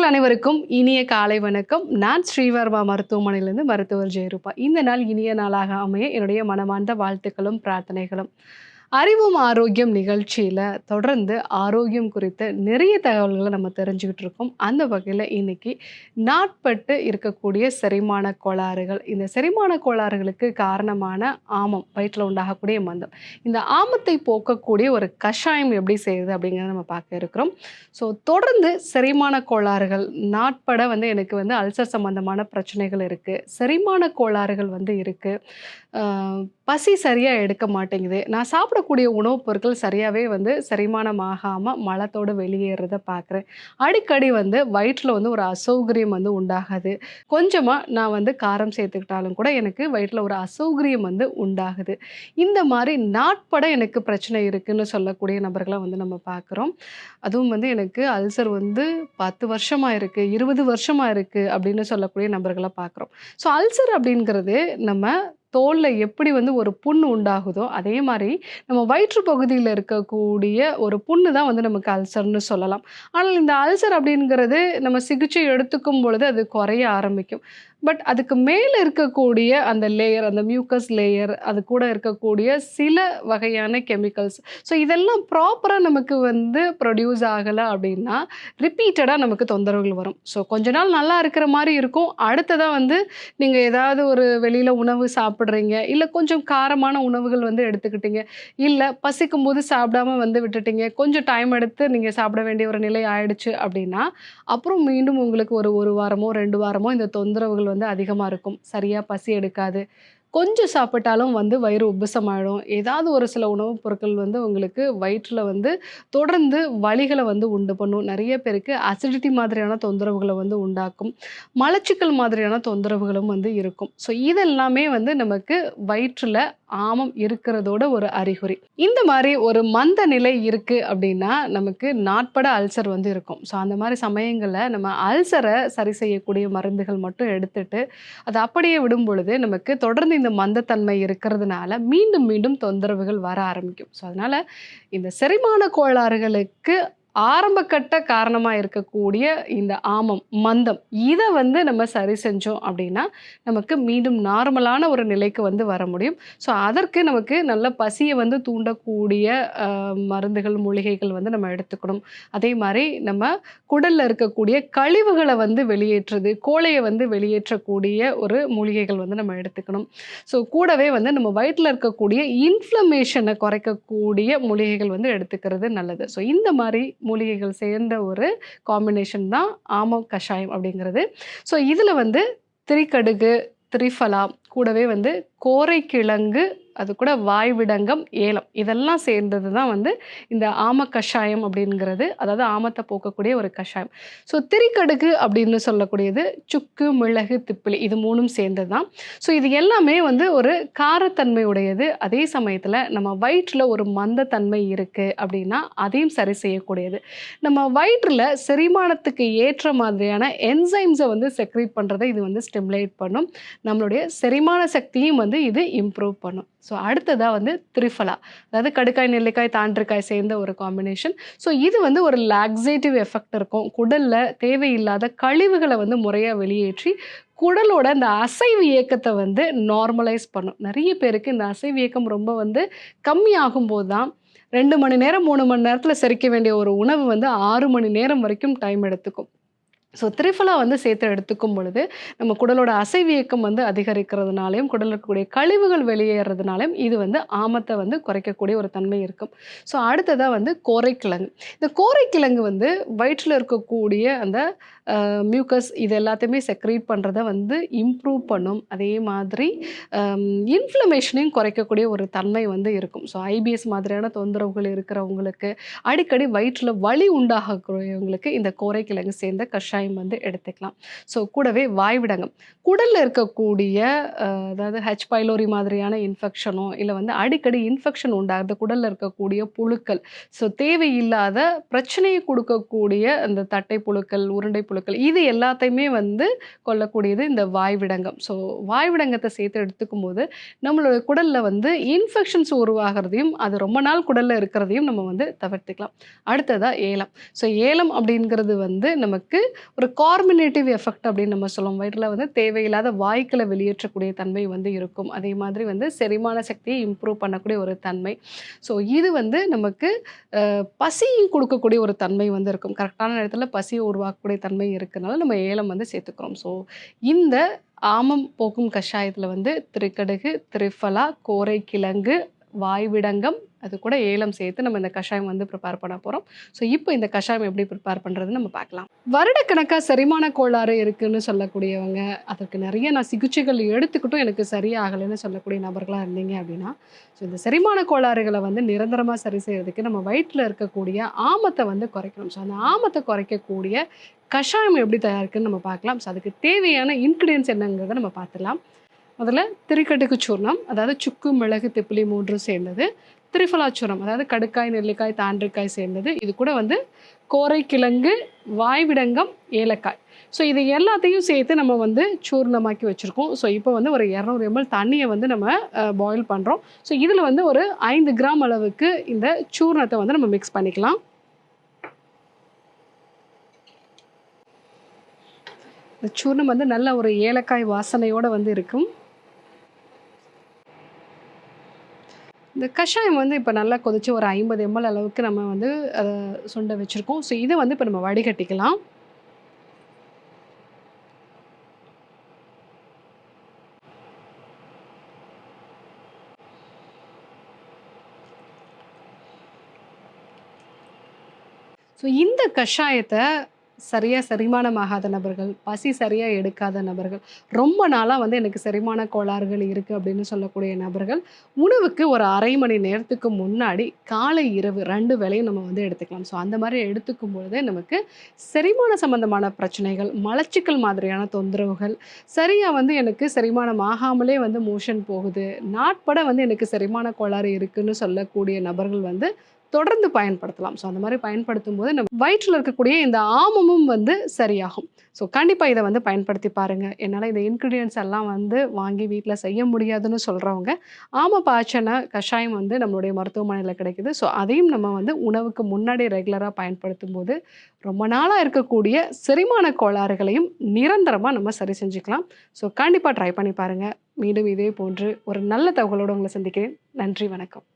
நேயர்கள் அனைவருக்கும் இனிய காலை வணக்கம். நான் ஸ்ரீவர்மா மருத்துவமனையிலிருந்து மருத்துவர் ஜெயரூபா. இந்த நாள் இனிய நாளாக அமைய என்னுடைய மனமார்ந்த வாழ்த்துக்களும் பிரார்த்தனைகளும். அறிவும் ஆரோக்கியம் நிகழ்ச்சியில தொடர்ந்து ஆரோக்கியம் குறித்த நிறைய தகவல்களை நம்ம தெரிஞ்சுக்கிட்டு இருக்கோம். அந்த வகையில இன்னைக்கு நாட்பட்டு இருக்கக்கூடிய செரிமான கோளாறுகள், இந்த செரிமான கோளாறுகளுக்கு காரணமான ஆமம், வயிற்றில் உண்டாகக்கூடிய மந்தம், இந்த ஆமத்தை போக்கக்கூடிய ஒரு கஷாயம் எப்படி செய்யுது அப்படிங்கிறத நம்ம பார்க்க இருக்கிறோம். ஸோ தொடர்ந்து செரிமான கோளாறுகள் நாட்பட எனக்கு அல்சர் சம்பந்தமான பிரச்சனைகள் இருக்குது, செரிமான கோளாறுகள் இருக்குது, பசி சரியாக எடுக்க மாட்டேங்குது, நான் சாப்பிடக்கூடிய உணவுப் பொருட்கள் சரியாகவே செரிமானம் ஆகாமல் மலத்தோடு வெளியேறதை பார்க்குறேன், அடிக்கடி வயிற்றில் ஒரு அசௌகரியம் உண்டாகுது, கொஞ்சமாக நான் காரம் சேர்த்துக்கிட்டாலும் கூட எனக்கு வயிற்றில் ஒரு அசௌகரியம் உண்டாகுது, இந்த மாதிரி நாட்பட எனக்கு பிரச்சனை இருக்குன்னு சொல்லக்கூடிய நபர்களை நம்ம பார்க்குறோம். அதுவும் எனக்கு அல்சர் 10 வருஷமாக இருக்குது, 20 வருஷமாக இருக்குது அப்படின்னு சொல்லக்கூடிய நபர்களை பார்க்குறோம். ஸோ அல்சர் அப்படிங்கிறது நம்ம தோலில் எப்படி ஒரு புண்ணு உண்டாகுதோ அதே மாதிரி நம்ம வயிற்று பகுதியில் இருக்கக்கூடிய ஒரு புண்ணு தான் நமக்கு அல்சர்னு சொல்லலாம். ஆனால் இந்த அல்சர் அப்படிங்கிறது நம்ம சிகிச்சை எடுத்துக்கும் பொழுது அது குறைய ஆரம்பிக்கும். பட் அதுக்கு மேலே இருக்கக்கூடிய அந்த லேயர், அந்த மியூக்கஸ் லேயர், அது கூட இருக்கக்கூடிய சில வகையான கெமிக்கல்ஸ், ஸோ இதெல்லாம் ப்ராப்பராக நமக்கு ப்ரொடியூஸ் ஆகலை அப்படின்னா ரிப்பீட்டடாக நமக்கு தொந்தரவுகள் வரும். ஸோ கொஞ்ச நாள் நல்லா இருக்கிற மாதிரி இருக்கும், அடுத்ததாக நீங்கள் ஏதாவது ஒரு வெளியில் உணவு சாப்பிட்றீங்க, இல்லை கொஞ்சம் காரமான உணவுகள் எடுத்துக்கிட்டீங்க, இல்லை பசிக்கும் போது சாப்பிடாம விட்டுட்டீங்க, கொஞ்சம் டைம் எடுத்து நீங்கள் சாப்பிட வேண்டிய ஒரு நிலை ஆயிடுச்சு அப்படின்னா அப்புறம் மீண்டும் உங்களுக்கு ஒரு வாரமோ 2 வாரமோ இந்த தொந்தரவுகள் அதிகமாக இருக்கும். சரியாக பசி எடுக்காது, கொஞ்சம் சாப்பிட்டாலும் வயிறு உப்புசமாயிடும், ஏதாவது ஒரு சில உணவுப் பொருட்கள் உங்களுக்கு வயிற்றில் தொடர்ந்து வலிகளை உண்டு பண்ணும், நிறைய பேருக்கு அசிடிட்டி மாதிரியான தொந்தரவுகளை உண்டாக்கும், மலச்சிக்கல் மாதிரியான தொந்தரவுகளும் இருக்கும். ஸோ இதெல்லாமே நமக்கு வயிற்றில் ஆமம் இருக்கிறதோட ஒரு அறிகுறி. இந்த மாதிரி ஒரு மந்த நிலை இருக்குது அப்படின்னா நமக்கு நாட்பட அல்சர் இருக்கும். ஸோ அந்த மாதிரி சமயங்களில் நம்ம அல்சரை சரி செய்யக்கூடிய மருந்துகள் மட்டும் எடுத்துட்டு அதை அப்படியே விடும் பொழுது நமக்கு தொடர்ந்து இந்த மந்தத்தன்மை இருக்கிறதுனால மீண்டும் மீண்டும் தொந்தரவுகள் வர ஆரம்பிக்கும். ஸோ அதனால் இந்த செரிமான கோளாறுகளுக்கு ஆரம்பக்கட்ட காரணமாக இருக்கக்கூடிய இந்த ஆமம், மந்தம், இதை நம்ம சரி செஞ்சோம் அப்படின்னா நமக்கு மீண்டும் நார்மலான ஒரு நிலைக்கு வர முடியும். ஸோ அதற்கு நமக்கு நல்ல பசியை தூண்டக்கூடிய மருந்துகள், மூலிகைகள் நம்ம எடுத்துக்கணும். அதே மாதிரி நம்ம குடலில் இருக்கக்கூடிய கழிவுகளை வெளியேற்றுறது, கோழையை வெளியேற்றக்கூடிய ஒரு மூலிகைகள் நம்ம எடுத்துக்கணும். ஸோ கூடவே நம்ம வயிற்றில் இருக்கக்கூடிய இன்ஃப்ளமேஷனை குறைக்கக்கூடிய மூலிகைகள் எடுத்துக்கிறது நல்லது. ஸோ இந்த மாதிரி மூலிகைகள் சேர்ந்த ஒரு காம்பினேஷன் தான் ஆம கஷாயம் அப்படிங்கிறது. ஸோ இதில் திரிகடுகு, திரிஃபலா, கூடவே கோரைக்கிழங்கு, அது கூட வாய்விடங்கம், ஏலம், இதெல்லாம் சேர்ந்தது தான் இந்த ஆம கஷாயம் அப்படிங்கிறது, அதாவது ஆமத்தை போக்கக்கூடிய ஒரு கஷாயம். ஸோ திரிகடுகு அப்படின்னு சொல்லக்கூடியது சுக்கு, மிளகு, திப்பிலி, இது 3ம் சேர்ந்தது தான். ஸோ இது எல்லாமே ஒரு காரத்தன்மை உடையது. அதே சமயத்தில் நம்ம வயிற்றில் ஒரு மந்தத்தன்மை இருக்குது அப்படின்னா அதையும் சரி செய்யக்கூடியது. நம்ம வயிற்றில் செரிமானத்துக்கு ஏற்ற மாதிரியான என்சைம்ஸை செக்ரீட் பண்ணுறதை இது ஸ்டிமுலேட் பண்ணும். நம்மளுடைய செரிமான சக்தியும் இது இம்ப்ரூவ் பண்ணும். ஸோ அடுத்ததாக திரிஃபலா, அதாவது கடுக்காய், நெல்லிக்காய், தாண்டிக்காய் சேர்ந்த ஒரு காம்பினேஷன். ஸோ இது ஒரு லாக்ஸேட்டிவ் எஃபெக்ட் இருக்கும். குடலில் தேவையில்லாத கழிவுகளை முறையாக வெளியேற்றி குடலோட இந்த அசைவு இயக்கத்தை நார்மலைஸ் பண்ணும். நிறைய பேருக்கு இந்த அசைவு இயக்கம் ரொம்ப கம்மியாகும் போது தான் 2 மணி நேரம் 3 மணி நேரத்தில் செரிக்க வேண்டிய ஒரு உணவு 6 மணி நேரம் வரைக்கும் டைம் எடுத்துக்கும். ஸோ திரிஃபலா சேர்த்து எடுத்துக்கும் பொழுது நம்ம குடலோட அசைவு இயக்கம் அதிகரிக்கிறதுனாலையும் குடலில் இருக்கக்கூடிய கழிவுகள் வெளியேறதுனாலையும் இது ஆமத்தை குறைக்கக்கூடிய ஒரு தன்மை இருக்கும். ஸோ அடுத்ததாக கோரைக்கிழங்கு. இந்த கோரைக்கிழங்கு வயிற்றில் இருக்கக்கூடிய அந்த மியூக்கஸ் இது எல்லாத்தையுமே செக்ரீட் பண்ணுறதை இம்ப்ரூவ் பண்ணும். அதே மாதிரி இன்ஃப்ளமேஷனையும் குறைக்கக்கூடிய ஒரு தன்மை இருக்கும். ஸோ ஐபிஎஸ் மாதிரியான தொந்தரவுகள் இருக்கிறவங்களுக்கு, அடிக்கடி வயிற்றில் வலி உண்டாகக்கூடியவங்களுக்கு இந்த கோரைக்கிழங்கு சேர்ந்த கஷாயம் எடுத்துக்கலாம். ஸோ கூடவே வாய்விடங்கம், குடலில் இருக்கக்கூடிய அதாவது ஹெச் பைலோரி மாதிரியான இன்ஃபெக்ஷனோ இல்லை அடிக்கடி இன்ஃபெக்ஷன் உண்டாகுது, குடலில் இருக்கக்கூடிய புழுக்கள், ஸோ தேவையில்லாத பிரச்சனையை கொடுக்கக்கூடிய அந்த தட்டை புழுக்கள், உருண்டை புழுக்கள், புழுக்கள் இது எல்லாத்தையுமே வந்து கொல்லக்கூடியது இந்த வாய்விடங்கம். ஸோ வாய்விடங்கத்தை சேர்த்து எடுத்துக்கும்போது நம்மளோட குடல்ல வந்து இன்ஃபெக்ஷன்ஸ் உருவாகிறதையும் அது ரொம்ப நாள் குடல்ல இருக்கிறதையும் நம்ம வந்து தவிர்த்துக்கலாம். அடுத்ததா ஏலம். ஸோ ஏலம் அப்படிங்கிறது வந்து நமக்கு ஒரு கார்மினேட்டிவ் எஃபெக்ட் அப்படின்னு நம்ம சொல்லுவோம். வயிற்றில் வந்து தேவையில்லாத வாயுக்களை வெளியேற்றக்கூடிய தன்மை வந்து இருக்கும். அதே மாதிரி வந்து செரிமான சக்தியை இம்ப்ரூவ் பண்ணக்கூடிய ஒரு தன்மை. ஸோ இது வந்து நமக்கு பசியும் கொடுக்கக்கூடிய ஒரு தன்மை வந்து இருக்கும். கரெக்டான நேரத்தில் பசியை உருவாக்கக்கூடிய தன்மை இருக்கிறனால நம்ம ஏலம் வந்து சேர்த்துக்கிறோம். ஸோ இந்த ஆமம் போக்கும் கஷாயத்தில் வந்து திரிகடுகு, திரிஃபலா, கோரைக்கிழங்கு, வாய்விடங்கம் அது கூட ஏலம் சேர்த்து நம்ம இந்த கஷாயம் வந்து ப்ரிப்பேர் பண்ண போகிறோம். ஸோ இப்போ இந்த கஷாயம் எப்படி ப்ரிப்பேர் பண்ணுறதுன்னு நம்ம பார்க்கலாம். வருடக்கணக்காக செரிமான கோளாறு இருக்குன்னு சொல்லக்கூடியவங்க, அதற்கு நிறைய நான் சிகிச்சைகள் எடுத்துக்கிட்டும் எனக்கு சரியாகலைன்னு சொல்லக்கூடிய நபர்களாக இருந்தீங்க அப்படின்னா, ஸோ இந்த செரிமான கோளாறுகளை வந்து நிரந்தரமாக சரி செய்கிறதுக்கு நம்ம வயிற்றில் இருக்கக்கூடிய ஆமத்தை வந்து குறைக்கணும். ஸோ அந்த ஆமத்தை குறைக்கக்கூடிய கஷாயம் எப்படி தயாரிக்குன்னு நம்ம பார்க்கலாம். ஸோ அதுக்கு தேவையான இன்க்ரீடியன்ஸ் என்னங்கிறத நம்ம பார்த்துலாம். முதல்ல திரிகடுகு சூர்ணம், அதாவது சுக்கு, மிளகு, திப்பிலி 3 சேர்ந்தது. திரிஃபலா சூர்ணம், அதாவது கடுக்காய், நெல்லிக்காய், தாண்டிக்காய் சேர்ந்தது. இது கூட வந்து கோரைக்கிழங்கு, வாய்விடங்கம், ஏலக்காய். ஸோ இது எல்லாத்தையும் சேர்த்து நம்ம வந்து சூர்ணமாக்கி வச்சுருக்கோம். ஸோ இப்போ வந்து ஒரு 200 ml தண்ணியை வந்து நம்ம பாயில் பண்ணுறோம். ஸோ இதில் வந்து ஒரு 5 கிராம் அளவுக்கு இந்த சூர்ணத்தை வந்து நம்ம மிக்ஸ் பண்ணிக்கலாம். இந்த சூர்ணம் வந்து நல்ல ஒரு ஏலக்காய் வாசனையோடு வந்து இருக்கும். இந்த கஷாயம் வந்து இப்போ நல்லா கொதிச்சு ஒரு 50 ml அளவுக்கு நம்ம வந்து சுண்ட வச்சுருக்கோம். ஸோ இதை வந்து இப்போ நம்ம வடிகட்டிக்கலாம். ஸோ இந்த கஷாயத்தை சரியாக செரிமானமாகாத நபர்கள், பசி சரியாக எடுக்காத நபர்கள், ரொம்ப நாளாக வந்து எனக்கு செரிமான கோளாறுகள் இருக்குது அப்படின்னு சொல்லக்கூடிய நபர்கள், உணவுக்கு ஒரு 1/2 மணி நேரத்துக்கு முன்னாடி காலை, இரவு 2 வேளையும் நம்ம வந்து எடுத்துக்கலாம். ஸோ அந்த மாதிரி எடுத்துக்கும் பொழுது நமக்கு செரிமான சம்பந்தமான பிரச்சனைகள், மலச்சிக்கல் மாதிரியான தொந்தரவுகள், சரியாக வந்து எனக்கு செரிமானம் ஆகாமலே வந்து மோஷன் போகுது, நாட்பட வந்து எனக்கு செரிமான கோளாறு இருக்குன்னு சொல்லக்கூடிய நபர்கள் வந்து தொடர்ந்து பயன்படுத்தலாம். ஸோ அந்த மாதிரி பயன்படுத்தும் போது நம்ம வயிற்றில் இருக்கக்கூடிய இந்த ஆமமும் வந்து சரியாகும். ஸோ கண்டிப்பாக இதை வந்து பயன்படுத்தி பாருங்கள். என்னால் இந்த இன்க்ரீடியன்ஸ் எல்லாம் வந்து வாங்கி வீட்டில் செய்ய முடியாதுன்னு சொல்கிறவங்க, ஆம பாய்ச்சன கஷாயம் வந்து நம்மளுடைய மருத்துவமனையில் கிடைக்குது. ஸோ அதையும் நம்ம வந்து உணவுக்கு முன்னாடி ரெகுலராக பயன்படுத்தும் போது ரொம்ப நாளாக இருக்கக்கூடிய செரிமான கோளாறுகளையும் நிரந்தரமாக நம்ம சரி செஞ்சுக்கலாம். ஸோ கண்டிப்பாக ட்ரை பண்ணி பாருங்கள். மீண்டும் இதே போன்று ஒரு நல்ல தகவலோடு உங்களை சந்திக்கிறேன். நன்றி, வணக்கம்.